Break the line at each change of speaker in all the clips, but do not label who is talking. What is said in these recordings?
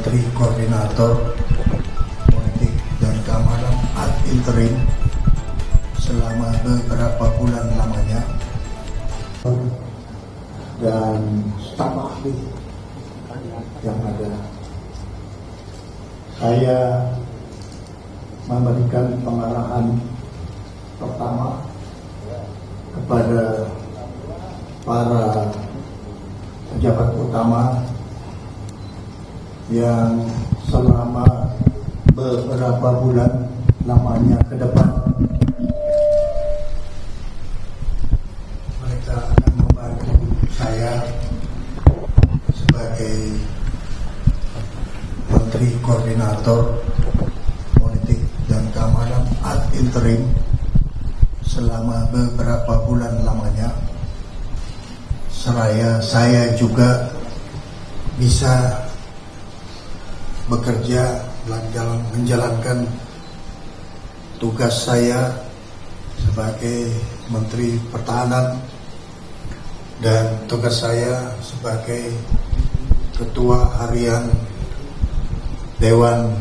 Menteri Koordinator Politik dan Keamanan ad interim selama beberapa bulan lamanya, dan staf ahli yang ada. Saya memberikan pengarahan pertama kepada para pejabat utama yang selama beberapa bulan lamanya ke depan mereka akan membantu saya sebagai Menteri Koordinator Politik dan Keamanan ad interim selama beberapa bulan lamanya, seraya saya juga bisa bekerja menjalankan tugas saya sebagai Menteri Pertahanan dan tugas saya sebagai Ketua Harian Dewan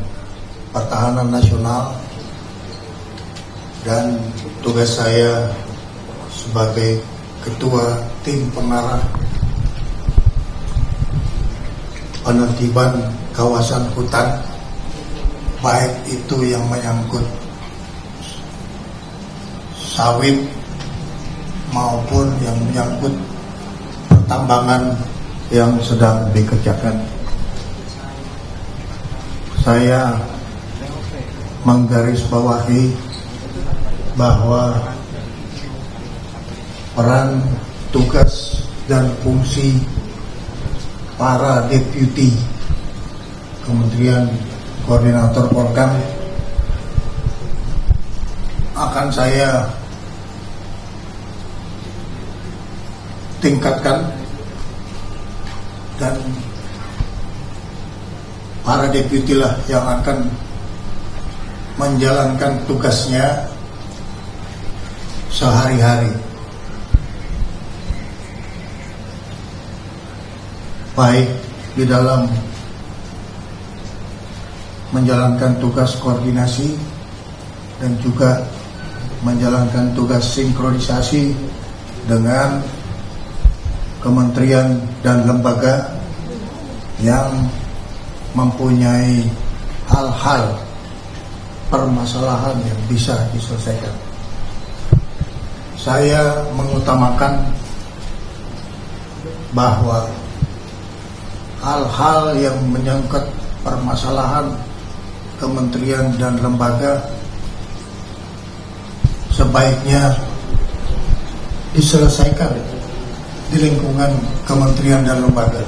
Pertahanan Nasional dan tugas saya sebagai Ketua Tim Pengarah Penertiban Kawasan Hutan, baik itu yang menyangkut sawit maupun yang menyangkut pertambangan yang sedang dikerjakan. Saya menggarisbawahi bahwa peran, tugas, dan fungsi para deputi Kementerian Koordinator Polkam akan saya tingkatkan, dan para deputi lah yang akan menjalankan tugasnya sehari-hari, baik di dalam menjalankan tugas koordinasi dan juga menjalankan tugas sinkronisasi dengan kementerian dan lembaga yang mempunyai hal-hal permasalahan yang bisa diselesaikan. Saya mengutamakan bahwa hal-hal yang menyangkut permasalahan kementerian dan lembaga sebaiknya diselesaikan di lingkungan kementerian dan lembaga.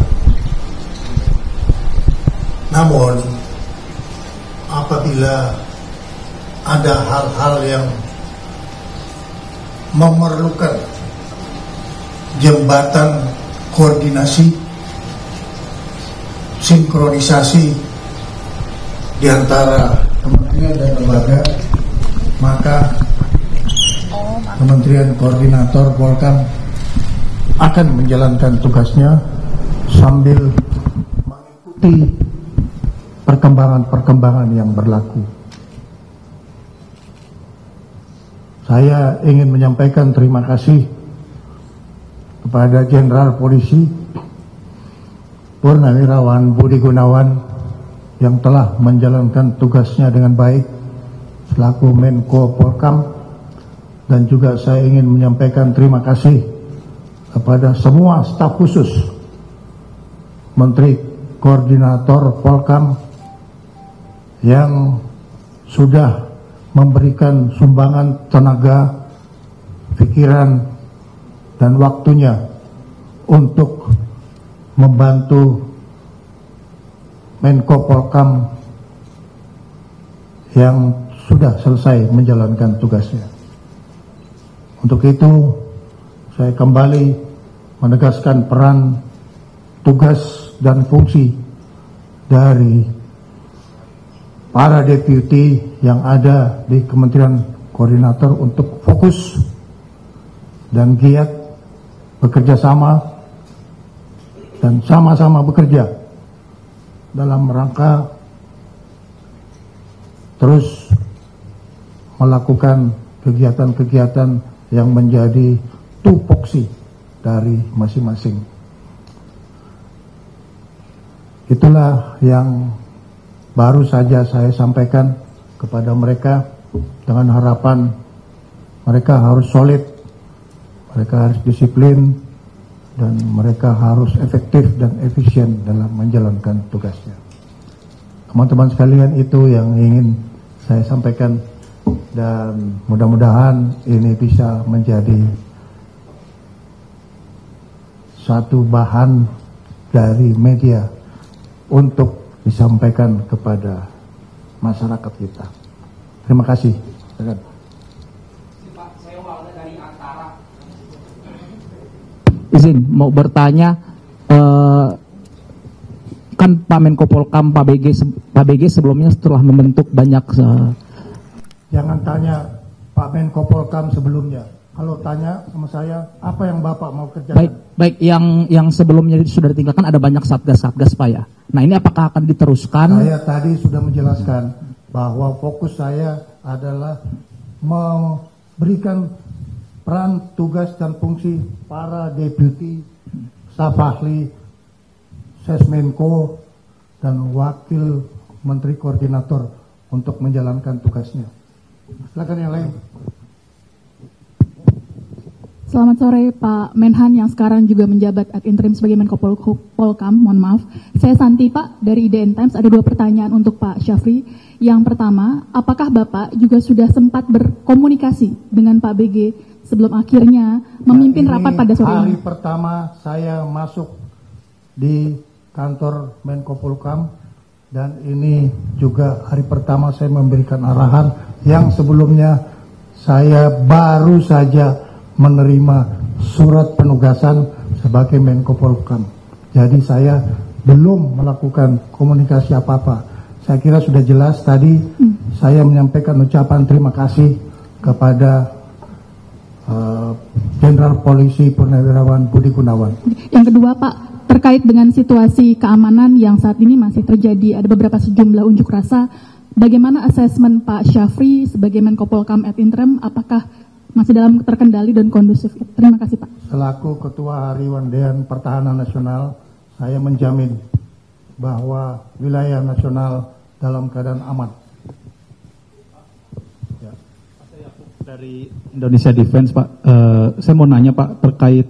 Namun apabila ada hal-hal yang memerlukan jembatan koordinasi, sinkronisasi di antara kementerian dan lembaga, maka Kementerian Koordinator Polkam akan menjalankan tugasnya sambil mengikuti perkembangan-perkembangan yang berlaku. Saya ingin menyampaikan terima kasih kepada Jenderal Polisi Purnawirawan Budi Gunawan yang telah menjalankan tugasnya dengan baik selaku Menko Polkam, dan juga saya ingin menyampaikan terima kasih kepada semua staf khusus Menteri Koordinator Polkam yang sudah memberikan sumbangan tenaga, pikiran, dan waktunya untuk membantu Menko Polkam yang sudah selesai menjalankan tugasnya. Untuk itu, saya kembali menegaskan peran, tugas, dan fungsi dari para deputi yang ada di Kementerian Koordinator untuk fokus dan giat bekerja sama dan sama-sama bekerja dalam rangka terus melakukan kegiatan-kegiatan yang menjadi tupoksi dari masing-masing. Itulah yang baru saja saya sampaikan kepada mereka dengan harapan mereka harus solid, mereka harus disiplin, dan mereka harus efektif dan efisien dalam menjalankan tugasnya. Teman-teman sekalian, itu yang ingin saya sampaikan, dan mudah-mudahan ini bisa menjadi satu bahan dari media untuk disampaikan kepada masyarakat kita. Terima kasih.
Izin mau bertanya, kan Pak Menko Polkam Pak BG sebelumnya setelah membentuk banyak
Jangan tanya Pak Menko Polkam sebelumnya. Kalau tanya sama saya, apa yang Bapak mau kerjakan?
Baik, yang sebelumnya sudah ditinggalkan ada banyak satgas-satgas Pak ya. Nah, ini apakah akan diteruskan?
Saya tadi sudah menjelaskan bahwa fokus saya adalah memberikan peran, tugas, dan fungsi para deputi, staf ahli, Sesmenko, dan wakil menteri koordinator untuk menjalankan tugasnya. Silakan yang lain.
Selamat sore Pak Menhan yang sekarang juga menjabat ad interim sebagai Menko Polkam. Mohon maaf, saya Santi Pak dari IDN Times. Ada 2 pertanyaan untuk Pak Syafri. Yang pertama, apakah Bapak juga sudah sempat berkomunikasi dengan Pak BG sebelum akhirnya memimpin rapat pada sore ini?
Hari pertama saya masuk di kantor Menko Polkam, dan ini juga hari pertama saya memberikan arahan yang sebelumnya saya baru saja menerima surat penugasan sebagai Menko Polkam. Jadi saya belum melakukan komunikasi apa-apa. Saya kira sudah jelas tadi saya menyampaikan ucapan terima kasih kepada Jenderal Polisi Purnawirawan Budi Gunawan.
Yang kedua Pak, terkait dengan situasi keamanan yang saat ini masih terjadi, ada beberapa sejumlah unjuk rasa. Bagaimana asesmen Pak Syafri sebagai Menko Polkam ad interim, apakah masih dalam terkendali dan kondusif? Terima kasih Pak.
Selaku Ketua Hariwan Dewan Pertahanan Nasional, saya menjamin bahwa wilayah nasional dalam keadaan aman. Ya.
Dari Indonesia Defense Pak, saya mau nanya Pak terkait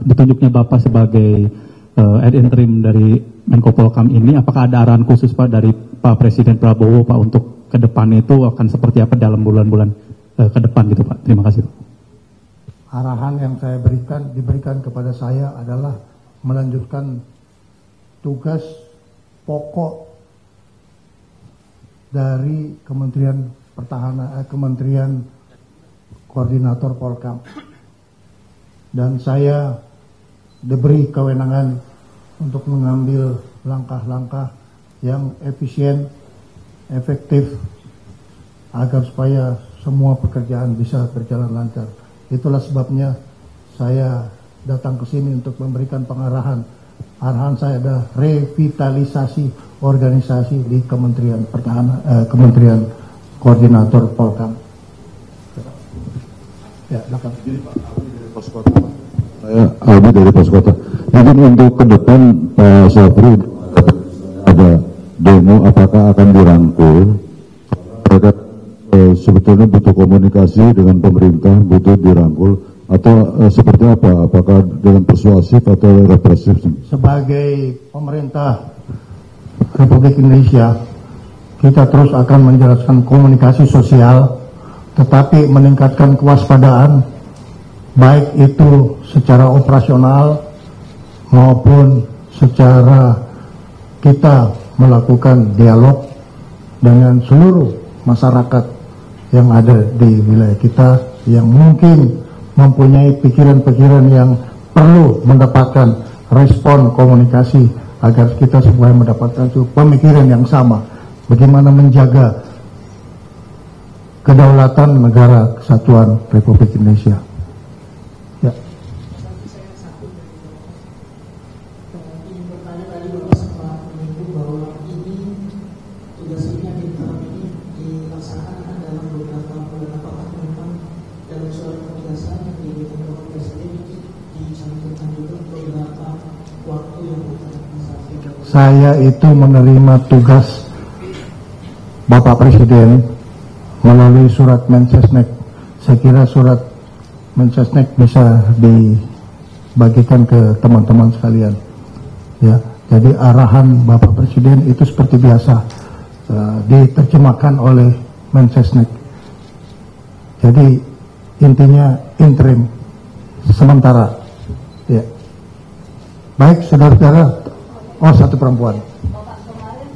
ditunjuknya Bapak sebagai ad interim dari Menko Polkam ini, apakah ada arahan khusus Pak dari Pak Presiden Prabowo Pak untuk ke depan itu akan seperti apa dalam bulan-bulan ke depan gitu Pak? Terima kasih Pak.
Arahan yang saya diberikan kepada saya adalah melanjutkan tugas pokok dari Kementerian Pertahanan, Kementerian Koordinator Polkam, dan saya diberi kewenangan untuk mengambil langkah-langkah yang efisien, efektif, agar supaya semua pekerjaan bisa berjalan lancar. Itulah sebabnya saya datang ke sini untuk memberikan pengarahan. Arahan saya adalah revitalisasi organisasi di Kementerian Pertahanan, Kementerian Koordinator Polkam. Ya, silakan.
Saya Albi dari Poskota. Mungkin untuk ke depan Pak Syafri ada demo, apakah akan dirangkul? Sebetulnya butuh komunikasi dengan pemerintah, butuh dirangkul, atau seperti apa? Apakah dengan persuasif atau represif?
Sebagai pemerintah Republik Indonesia, kita terus akan menjelaskan komunikasi sosial, tetapi meningkatkan kewaspadaan, baik itu secara operasional maupun secara kita melakukan dialog dengan seluruh masyarakat yang ada di wilayah kita yang mungkin mempunyai pikiran-pikiran yang perlu mendapatkan respon komunikasi agar kita semua mendapatkan pemikiran yang sama bagaimana menjaga kedaulatan negara kesatuan Republik Indonesia. Ya.
Interim ini dilaksanakan dalam beberapa bulan, apakah memang dalam surat penugasan yang diberikan Bapak Presiden itu dicantumkan juga beberapa waktu yang
saya itu menerima tugas Bapak Presiden melalui surat Mensesnek. Saya kira surat Mensesnek bisa dibagikan ke teman-teman sekalian. Ya, jadi arahan Bapak Presiden itu seperti biasa diterjemahkan oleh Mensesnek. Jadi intinya interim sementara. Ya. Baik, saudara-saudara. Oh, satu perempuan.
Bapak, kemarin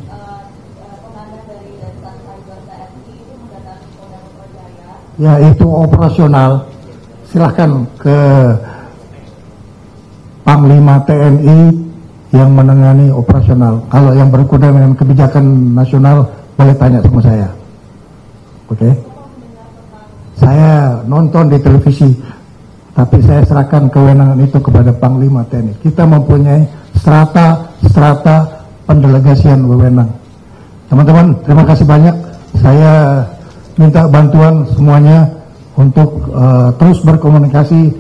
komandan dari Dasar Cyber TNI itu mendatangi Polda Metro Jaya.
Ya, itu operasional. Silahkan ke Panglima TNI yang menangani operasional. Kalau yang berkuda dengan kebijakan nasional, boleh tanya sama saya. Oke? Saya nonton di televisi, tapi saya serahkan kewenangan itu kepada Panglima TNI. Kita mempunyai strata pendelegasian wewenang. Teman-teman, terima kasih banyak. Saya minta bantuan semuanya untuk terus berkomunikasi.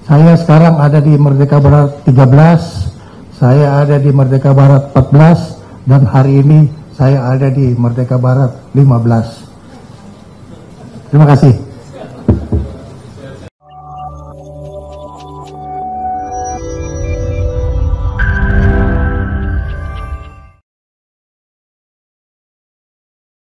Saya sekarang ada di Merdeka Barat 13, saya ada di Merdeka Barat 14, dan hari ini saya ada di Merdeka Barat 15. Terima kasih.